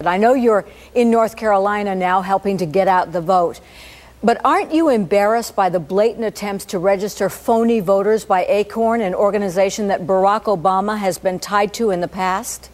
I know you're in North Carolina now helping to get out the vote. But aren't you embarrassed by the blatant attempts to register phony voters by ACORN, an organization that Barack Obama has been tied to in the past?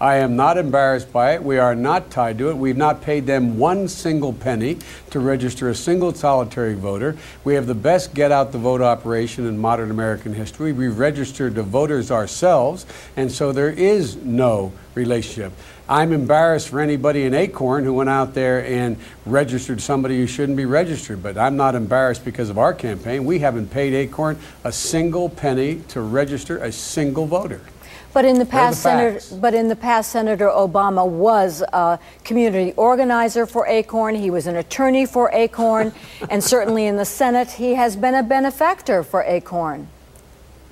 I am not embarrassed by it. We are not tied to it. We've not paid them one single penny to register a single solitary voter. We have the best get out the vote operation in modern American history. We've registered the voters ourselves, and so there is no relationship. I'm embarrassed for anybody in ACORN who went out there and registered somebody who shouldn't be registered, but I'm not embarrassed because of our campaign. We haven't paid ACORN a single penny to register a single voter. But in the past, Senator Obama was a community organizer for ACORN. He was an attorney for ACORN, and certainly in the Senate, he has been a benefactor for ACORN.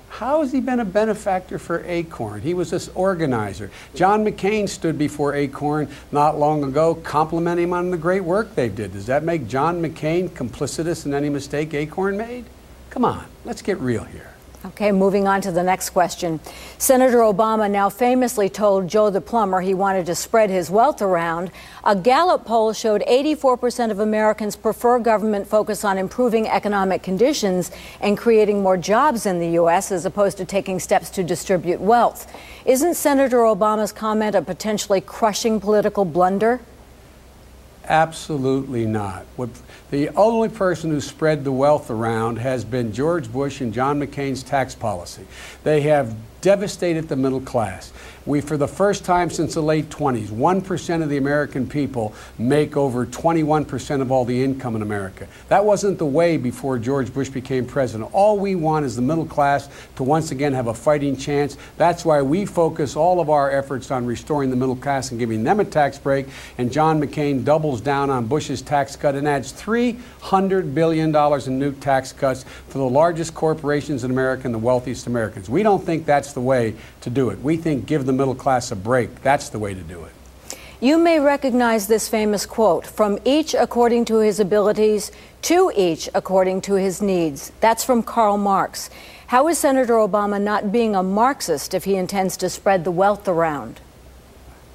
How has he been a benefactor for ACORN? He was this organizer. John McCain stood before ACORN not long ago, complimenting him on the great work they did. Does that make John McCain complicitous in any mistake ACORN made? Come on, let's get real here. Okay, moving on to the next question. Senator Obama now famously told Joe the plumber he wanted to spread his wealth around. A Gallup poll showed 84% of Americans prefer government focus on improving economic conditions and creating more jobs in the U.S. as opposed to taking steps to distribute wealth. Isn't Senator Obama's comment a potentially crushing political blunder? Absolutely not. The only person who spread the wealth around has been George Bush and John McCain's tax policy. They have devastated the middle class. We, for the first time since the late 20s, 1% of the American people make over 21% of all the income in America. That wasn't the way before George Bush became president. All we want is the middle class to once again have a fighting chance. That's why we focus all of our efforts on restoring the middle class and giving them a tax break. And John McCain doubles down on Bush's tax cut and adds $300 billion in new tax cuts for the largest corporations in America and the wealthiest Americans. We don't think that's the way to do it. We think give the middle class a break. That's the way to do it. You may recognize this famous quote, "From each according to his abilities, to each according to his needs." That's from Karl Marx. How is Senator Obama not being a Marxist if he intends to spread the wealth around?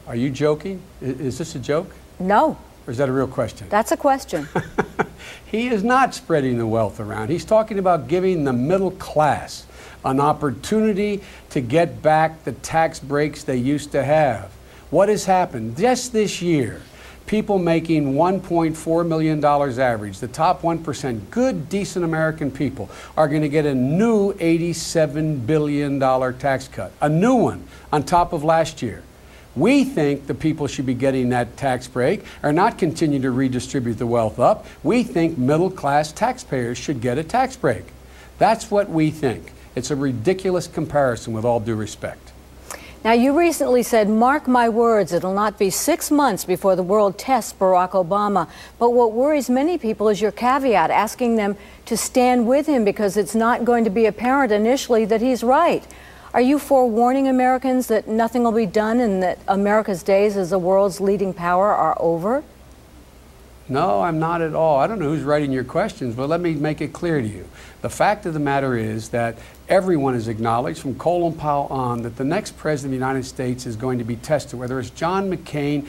Are you joking? Is this a joke? No. Or is that a real question? That's a question. He is not spreading the wealth around. He's talking about giving the middle class an opportunity to get back the tax breaks they used to have. What has happened? Just this year, people making $1.4 million average, the top 1%, good, decent American people, are going to get a new $87 billion tax cut, a new one on top of last year. We think the people should be getting that tax break or not continue to redistribute the wealth up. We think middle-class taxpayers should get a tax break. That's what we think. It's a ridiculous comparison, with all due respect. Now, you recently said, mark my words, it'll not be 6 months before the world tests Barack Obama. But what worries many people is your caveat, asking them to stand with him because it's not going to be apparent initially that he's right. Are you forewarning Americans that nothing will be done and that America's days as the world's leading power are over? No, I'm not at all. I don't know who's writing your questions, but let me make it clear to you. The fact of the matter is that everyone has acknowledged, from Colin Powell on, that the next president of the United States is going to be tested, whether it's John McCain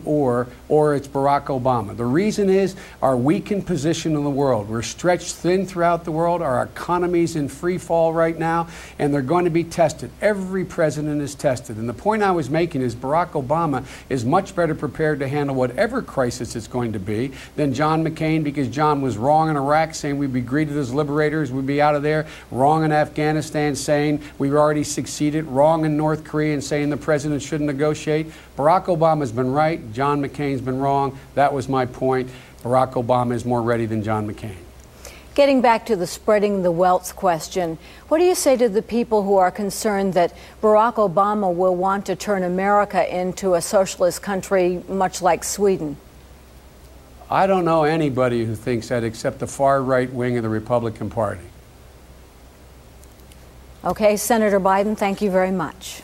or it's Barack Obama. The reason is our weakened position in the world. We're stretched thin throughout the world. Our economy's in free fall right now, and they're going to be tested. Every president is tested. And the point I was making is Barack Obama is much better prepared to handle whatever crisis it's going to be than John McCain, because John was wrong in Iraq, saying we'd be greeted as liberators, we'd be out of there, wrong in Afghanistan, saying we've already succeeded, wrong in North Korea and saying the president shouldn't negotiate. Barack Obama's been right, John McCain's been wrong. That was my point. Barack Obama is more ready than John McCain. Getting back to the spreading the wealth question, what do you say to the people who are concerned that Barack Obama will want to turn America into a socialist country much like Sweden? I don't know anybody who thinks that except the far right wing of the Republican Party. Okay, Senator Biden, thank you very much.